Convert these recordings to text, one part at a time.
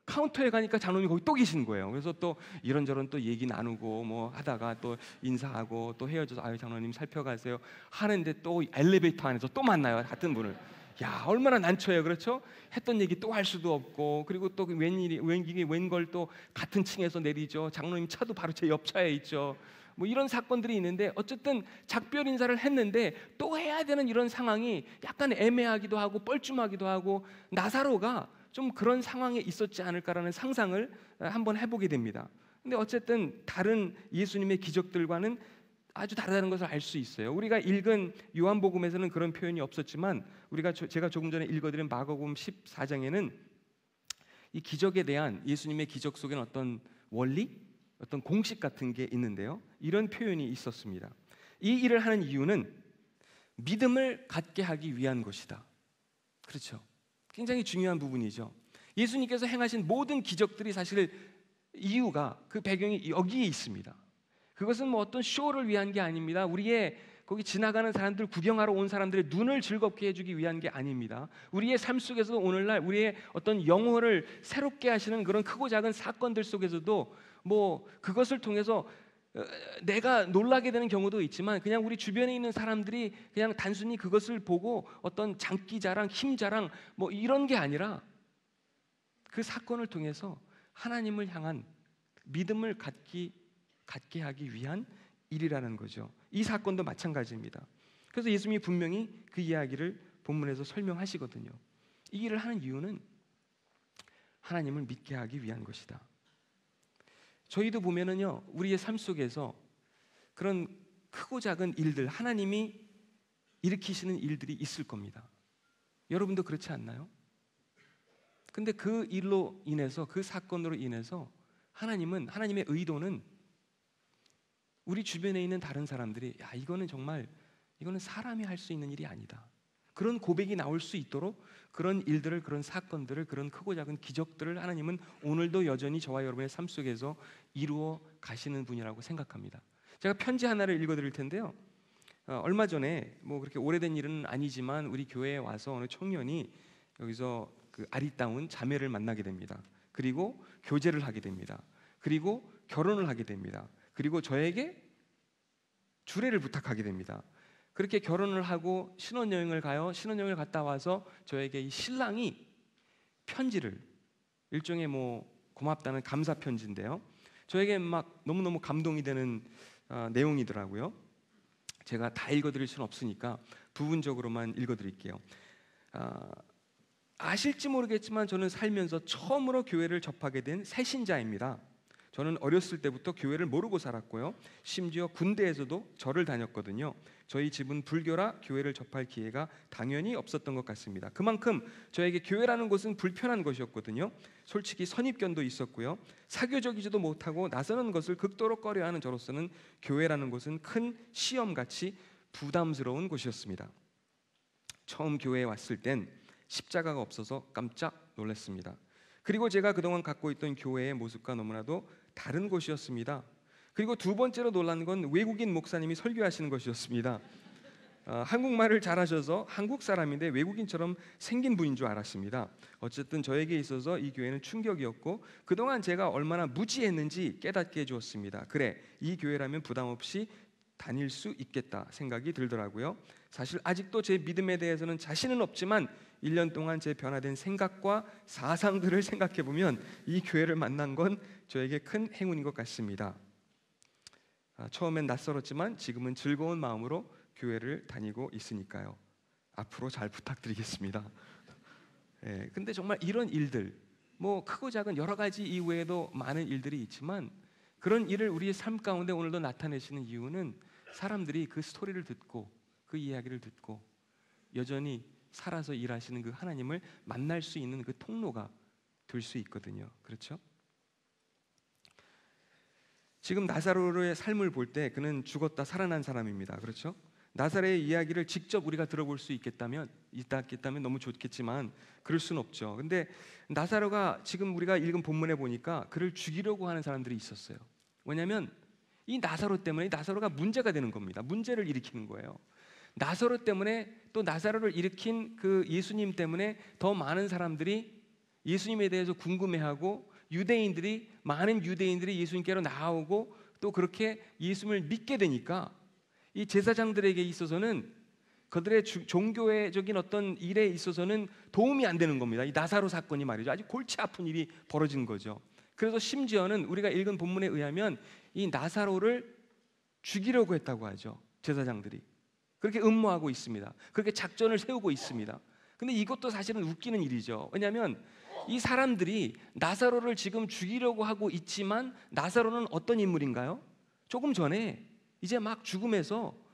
카운터에 가니까 장로님이 거기 또 계신 거예요. 그래서 또 이런저런 또 얘기 나누고 뭐 하다가 또 인사하고 또 헤어져서 아유 장로님 살펴가세요 하는데 또 엘리베이터 안에서 또 만나요, 같은 분을. 야, 얼마나 난처해요, 그렇죠? 했던 얘기 또 할 수도 없고, 그리고 또 웬걸 또 같은 층에서 내리죠. 장로님 차도 바로 제 옆차에 있죠. 뭐 이런 사건들이 있는데, 어쨌든 작별 인사를 했는데 또 해야 되는 이런 상황이 약간 애매하기도 하고 뻘쭘하기도 하고, 나사로가 좀 그런 상황에 있었지 않을까라는 상상을 한번 해보게 됩니다. 근데 어쨌든 다른 예수님의 기적들과는 아주 다르다는 것을 알 수 있어요. 우리가 읽은 요한복음에서는 그런 표현이 없었지만, 제가 조금 전에 읽어드린 마가복음 14장에는 이 기적에 대한 예수님의 기적 속에는 어떤 원리, 어떤 공식 같은 게 있는데요, 이런 표현이 있었습니다. 이 일을 하는 이유는 믿음을 갖게 하기 위한 것이다. 그렇죠? 굉장히 중요한 부분이죠. 예수님께서 행하신 모든 기적들이 사실 이유가, 그 배경이 여기에 있습니다. 그것은 뭐 어떤 쇼를 위한 게 아닙니다. 우리의 거기 지나가는 사람들, 구경하러 온 사람들의 눈을 즐겁게 해주기 위한 게 아닙니다. 우리의 삶 속에서도 오늘날 우리의 어떤 영혼을 새롭게 하시는 그런 크고 작은 사건들 속에서도 뭐 그것을 통해서 내가 놀라게 되는 경우도 있지만, 그냥 우리 주변에 있는 사람들이 그냥 단순히 그것을 보고 어떤 장기 자랑, 힘 자랑 뭐 이런 게 아니라, 그 사건을 통해서 하나님을 향한 믿음을 갖게 하기 위한 일이라는 거죠. 이 사건도 마찬가지입니다. 그래서 예수님이 분명히 그 이야기를 본문에서 설명하시거든요. 이 일을 하는 이유는 하나님을 믿게 하기 위한 것이다. 저희도 보면은요, 우리의 삶 속에서 그런 크고 작은 일들, 하나님이 일으키시는 일들이 있을 겁니다. 여러분도 그렇지 않나요? 근데 그 일로 인해서, 그 사건으로 인해서 하나님의 의도는 우리 주변에 있는 다른 사람들이 야, 이거는 사람이 할 수 있는 일이 아니다, 그런 고백이 나올 수 있도록 그런 일들을, 그런 사건들을, 그런 크고 작은 기적들을 하나님은 오늘도 여전히 저와 여러분의 삶 속에서 이루어 가시는 분이라고 생각합니다. 제가 편지 하나를 읽어드릴 텐데요, 얼마 전에 뭐 그렇게 오래된 일은 아니지만 우리 교회에 와서 어느 청년이 여기서 그 아리따운 자매를 만나게 됩니다. 그리고 교제를 하게 됩니다. 그리고 결혼을 하게 됩니다. 그리고 저에게 주례를 부탁하게 됩니다. 그렇게 결혼을 하고 신혼여행을 가요. 신혼여행을 갔다 와서 저에게 이 신랑이 편지를, 일종의 뭐 고맙다는 감사 편지인데요, 저에게 막 너무너무 감동이 되는 내용이더라고요. 제가 다 읽어드릴 수는 없으니까 부분적으로만 읽어드릴게요. 아실지 모르겠지만 저는 살면서 처음으로 교회를 접하게 된 새신자입니다. 저는 어렸을 때부터 교회를 모르고 살았고요, 심지어 군대에서도 절을 다녔거든요. 저희 집은 불교라 교회를 접할 기회가 당연히 없었던 것 같습니다. 그만큼 저에게 교회라는 곳은 불편한 것이었거든요. 솔직히 선입견도 있었고요, 사교적이지도 못하고 나서는 것을 극도로 꺼려하는 저로서는 교회라는 곳은 큰 시험같이 부담스러운 곳이었습니다. 처음 교회에 왔을 땐 십자가가 없어서 깜짝 놀랐습니다. 그리고 제가 그동안 갖고 있던 교회의 모습과 너무나도 다른 곳이었습니다. 그리고 두 번째로 놀란 건 외국인 목사님이 설교하시는 것이었습니다. 한국말을 잘하셔서 한국 사람인데 외국인처럼 생긴 분인 줄 알았습니다. 어쨌든 저에게 있어서 이 교회는 충격이었고, 그동안 제가 얼마나 무지했는지 깨닫게 해주었습니다. 그래, 이 교회라면 부담 없이 다닐 수 있겠다 생각이 들더라고요. 사실 아직도 제 믿음에 대해서는 자신은 없지만 1년 동안 제 변화된 생각과 사상들을 생각해보면 이 교회를 만난 건 저에게 큰 행운인 것 같습니다. 처음엔 낯설었지만 지금은 즐거운 마음으로 교회를 다니고 있으니까요. 앞으로 잘 부탁드리겠습니다. 근데 정말 이런 일들, 뭐 크고 작은 여러 가지 이외에도 많은 일들이 있지만, 그런 일을 우리의 삶 가운데 오늘도 나타내시는 이유는 사람들이 그 스토리를 듣고, 그 이야기를 듣고 여전히 살아서 일하시는 그 하나님을 만날 수 있는 그 통로가 될 수 있거든요. 그렇죠? 지금 나사로의 삶을 볼 때 그는 죽었다 살아난 사람입니다. 그렇죠? 나사로의 이야기를 직접 우리가 들어볼 수 있겠다면 너무 좋겠지만 그럴 수는 없죠. 근데 나사로가 지금 우리가 읽은 본문에 보니까 그를 죽이려고 하는 사람들이 있었어요. 왜냐하면 이 나사로 때문에 나사로가 문제가 되는 겁니다. 문제를 일으키는 거예요. 나사로 때문에, 또 나사로를 일으킨 그 예수님 때문에 더 많은 사람들이 예수님에 대해서 궁금해하고 많은 유대인들이 예수님께로 나오고 또 그렇게 예수님을 믿게 되니까 이 제사장들에게 있어서는 그들의 종교적인 어떤 일에 있어서는 도움이 안 되는 겁니다. 이 나사로 사건이 말이죠. 아주 골치 아픈 일이 벌어진 거죠. 그래서 심지어는 우리가 읽은 본문에 의하면 이 나사로를 죽이려고 했다고 하죠. 제사장들이 그렇게 음모하고 있습니다. 그렇게 작전을 세우고 있습니다. 근데 이것도 사실은 웃기는 일이죠. 왜냐하면 이 사람들이 나사로를 지금 죽이려고 하고 있지만 나사로는 어떤 인물인가요? 조금 전에 이제 막 죽음에서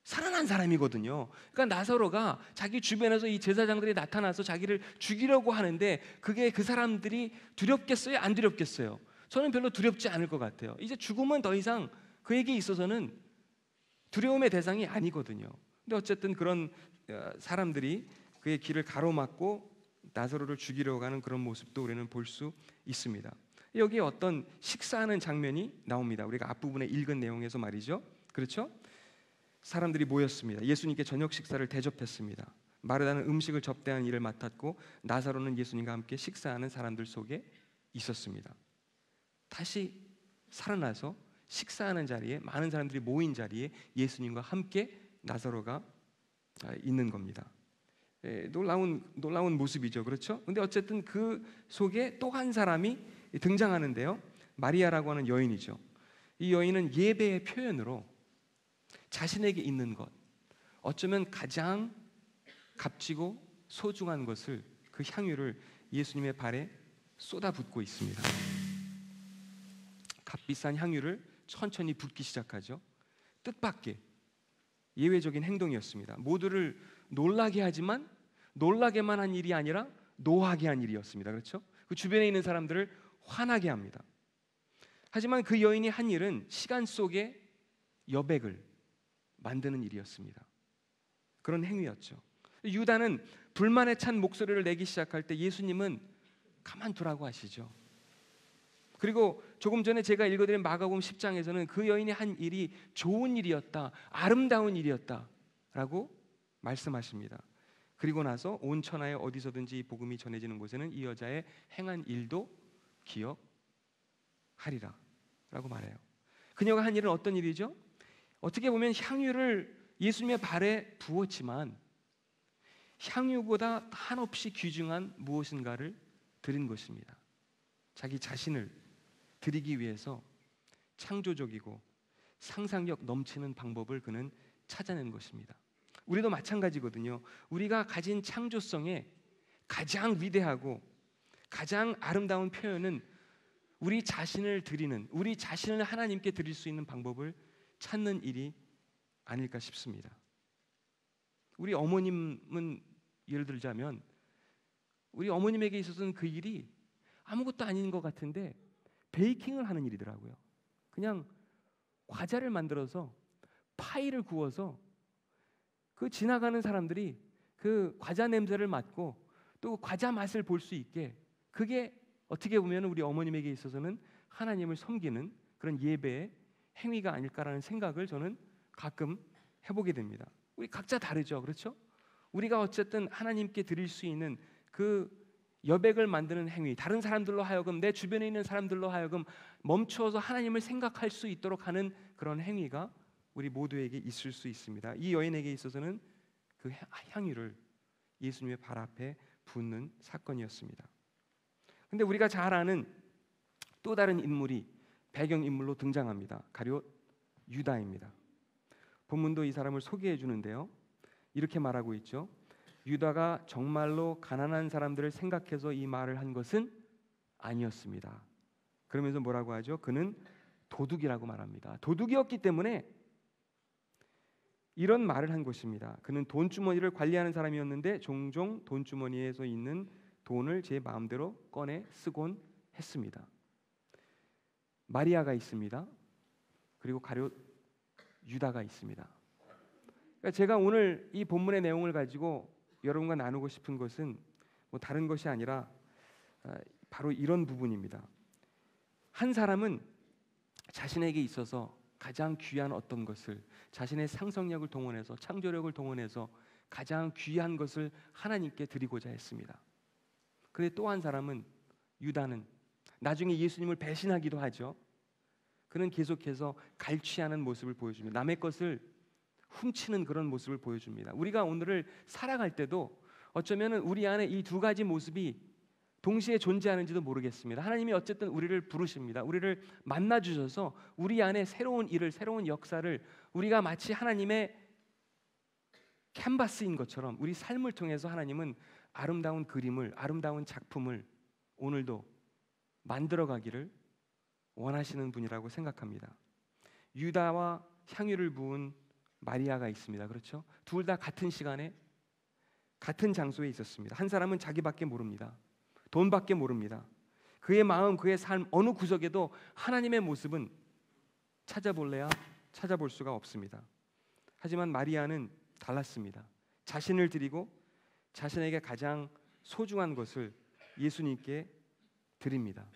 살아난 사람이거든요. 그러니까 나사로가 자기 주변에서 이 제사장들이 나타나서 자기를 죽이려고 하는데 그게 그 사람들이 두렵겠어요? 안 두렵겠어요? 저는 별로 두렵지 않을 것 같아요. 이제 죽음은 더 이상 그에게 있어서는 두려움의 대상이 아니거든요. 근데 어쨌든 그런 사람들이 그의 길을 가로막고 나사로를 죽이려고 하는 그런 모습도 우리는 볼 수 있습니다. 여기에 어떤 식사하는 장면이 나옵니다. 우리가 앞부분에 읽은 내용에서 말이죠. 그렇죠? 사람들이 모였습니다. 예수님께 저녁 식사를 대접했습니다. 마르다는 음식을 접대하는 일을 맡았고 나사로는 예수님과 함께 식사하는 사람들 속에 있었습니다. 다시 살아나서 식사하는 자리에 많은 사람들이 모인 자리에 예수님과 함께 나사로가 있는 겁니다. 놀라운 모습이죠. 그렇죠? 근데 어쨌든 그 속에 또 한 사람이 등장하는데요. 마리아라고 하는 여인이죠. 이 여인은 예배의 표현으로 자신에게 있는 것, 어쩌면 가장 값지고 소중한 것을, 그 향유를 예수님의 발에 쏟아붓고 있습니다. 값비싼 향유를 천천히 붓기 시작하죠. 뜻밖의 예외적인 행동이었습니다. 모두를 놀라게 하지만 놀라게만 한 일이 아니라 노하게 한 일이었습니다. 그렇죠? 그 주변에 있는 사람들을 화나게 합니다. 하지만 그 여인이 한 일은 시간 속에 여백을 만드는 일이었습니다. 그런 행위였죠. 유다는 불만에 찬 목소리를 내기 시작할 때 예수님은 가만두라고 하시죠. 그리고 조금 전에 제가 읽어드린 마가복음 10장에서는 그 여인이 한 일이 좋은 일이었다, 아름다운 일이었다 라고 말씀하십니다. 그리고 나서 온 천하에 어디서든지 이 복음이 전해지는 곳에는 이 여자의 행한 일도 기억하리라 라고 말해요. 그녀가 한 일은 어떤 일이죠? 어떻게 보면 향유를 예수님의 발에 부었지만 향유보다 한없이 귀중한 무엇인가를 드린 것입니다. 자기 자신을 드리기 위해서 창조적이고 상상력 넘치는 방법을 그는 찾아낸 것입니다. 우리도 마찬가지거든요. 우리가 가진 창조성에 가장 위대하고 가장 아름다운 표현은 우리 자신을 드리는, 우리 자신을 하나님께 드릴 수 있는 방법을 찾는 일이 아닐까 싶습니다. 우리 어머님은 예를 들자면 우리 어머님에게 있어서는 그 일이 아무것도 아닌 것 같은데 베이킹을 하는 일이더라고요. 그냥 과자를 만들어서 파이를 구워서 그 지나가는 사람들이 그 과자 냄새를 맡고 또 과자 맛을 볼 수 있게, 그게 어떻게 보면 우리 어머님에게 있어서는 하나님을 섬기는 그런 예배의 행위가 아닐까라는 생각을 저는 가끔 해보게 됩니다. 우리 각자 다르죠. 그렇죠? 우리가 어쨌든 하나님께 드릴 수 있는 그 여백을 만드는 행위, 다른 사람들로 하여금, 내 주변에 있는 사람들로 하여금 멈추어서 하나님을 생각할 수 있도록 하는 그런 행위가 우리 모두에게 있을 수 있습니다. 이 여인에게 있어서는 그 향유를 예수님의 발 앞에 붓는 사건이었습니다. 근데 우리가 잘 아는 또 다른 인물이 배경인물로 등장합니다. 가룟 유다입니다. 본문도 이 사람을 소개해 주는데요. 이렇게 말하고 있죠. 유다가 정말로 가난한 사람들을 생각해서 이 말을 한 것은 아니었습니다. 그러면서 뭐라고 하죠? 그는 도둑이라고 말합니다. 도둑이었기 때문에 이런 말을 한 것입니다. 그는 돈주머니를 관리하는 사람이었는데 종종 돈주머니에서 있는 돈을 제 마음대로 꺼내 쓰곤 했습니다. 마리아가 있습니다. 그리고 가룟 유다가 있습니다. 그러니까 제가 오늘 이 본문의 내용을 가지고 여러분과 나누고 싶은 것은 뭐 다른 것이 아니라 바로 이런 부분입니다. 한 사람은 자신에게 있어서 가장 귀한 어떤 것을, 자신의 상상력을 동원해서, 창조력을 동원해서 가장 귀한 것을 하나님께 드리고자 했습니다. 그런데 또 한 사람은 유다는 나중에 예수님을 배신하기도 하죠. 그는 계속해서 갈취하는 모습을 보여줍니다. 남의 것을 훔치는 그런 모습을 보여줍니다. 우리가 오늘을 살아갈 때도 어쩌면 우리 안에 이 두 가지 모습이 동시에 존재하는지도 모르겠습니다. 하나님이 어쨌든 우리를 부르십니다. 우리를 만나 주셔서 우리 안에 새로운 일을, 새로운 역사를, 우리가 마치 하나님의 캔버스인 것처럼 우리 삶을 통해서 하나님은 아름다운 그림을, 아름다운 작품을 오늘도 만들어가기를 원하시는 분이라고 생각합니다. 유다와 향유를 부은 마리아가 있습니다. 그렇죠? 둘 다 같은 시간에 같은 장소에 있었습니다. 한 사람은 자기밖에 모릅니다. 돈밖에 모릅니다. 그의 마음, 그의 삶 어느 구석에도 하나님의 모습은 찾아볼래야 찾아볼 수가 없습니다. 하지만 마리아는 달랐습니다. 자신을 드리고 자신에게 가장 소중한 것을 예수님께 드립니다.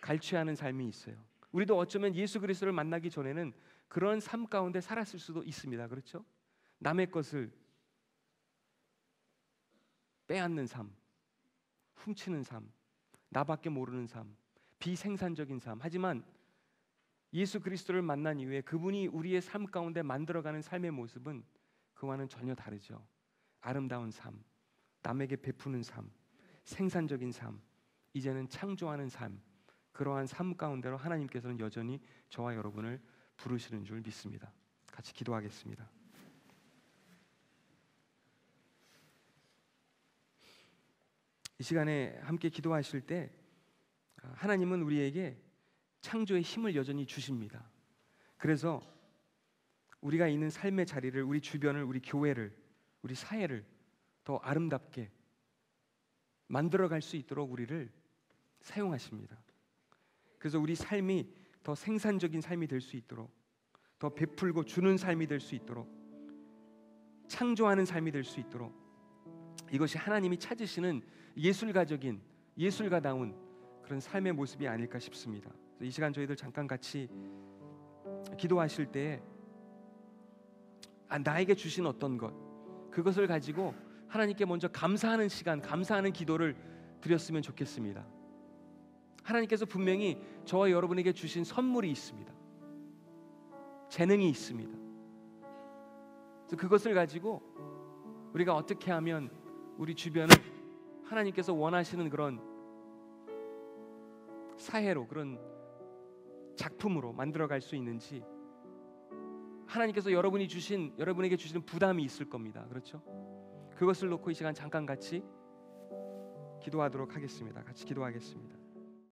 갈취하는 삶이 있어요. 우리도 어쩌면 예수 그리스도를 만나기 전에는 그런 삶 가운데 살았을 수도 있습니다. 그렇죠? 남의 것을 빼앗는 삶, 훔치는 삶, 나밖에 모르는 삶, 비생산적인 삶. 하지만 예수 그리스도를 만난 이후에 그분이 우리의 삶 가운데 만들어가는 삶의 모습은 그와는 전혀 다르죠. 아름다운 삶, 남에게 베푸는 삶, 생산적인 삶, 이제는 창조하는 삶, 그러한 삶 가운데로 하나님께서는 여전히 저와 여러분을 부르시는 줄 믿습니다. 같이 기도하겠습니다. 이 시간에 함께 기도하실 때 하나님은 우리에게 창조의 힘을 여전히 주십니다. 그래서 우리가 있는 삶의 자리를, 우리 주변을, 우리 교회를, 우리 사회를 더 아름답게 만들어갈 수 있도록 우리를 사용하십니다. 그래서 우리 삶이 더 생산적인 삶이 될 수 있도록, 더 베풀고 주는 삶이 될 수 있도록, 창조하는 삶이 될 수 있도록, 이것이 하나님이 찾으시는 예술가적인, 예술가다운 그런 삶의 모습이 아닐까 싶습니다. 이 시간 저희들 잠깐 같이 기도하실 때 나에게 주신 어떤 것, 그것을 가지고 하나님께 먼저 감사하는 시간, 감사하는 기도를 드렸으면 좋겠습니다. 하나님께서 분명히 저와 여러분에게 주신 선물이 있습니다. 재능이 있습니다. 그래서 그것을 가지고 우리가 어떻게 하면 우리 주변을 하나님께서 원하시는 그런 사회로, 그런 작품으로 만들어갈 수 있는지, 하나님께서 여러분에게 주시는 부담이 있을 겁니다. 그렇죠? 그것을 놓고 이 시간 잠깐 같이 기도하도록 하겠습니다. 같이 기도하겠습니다.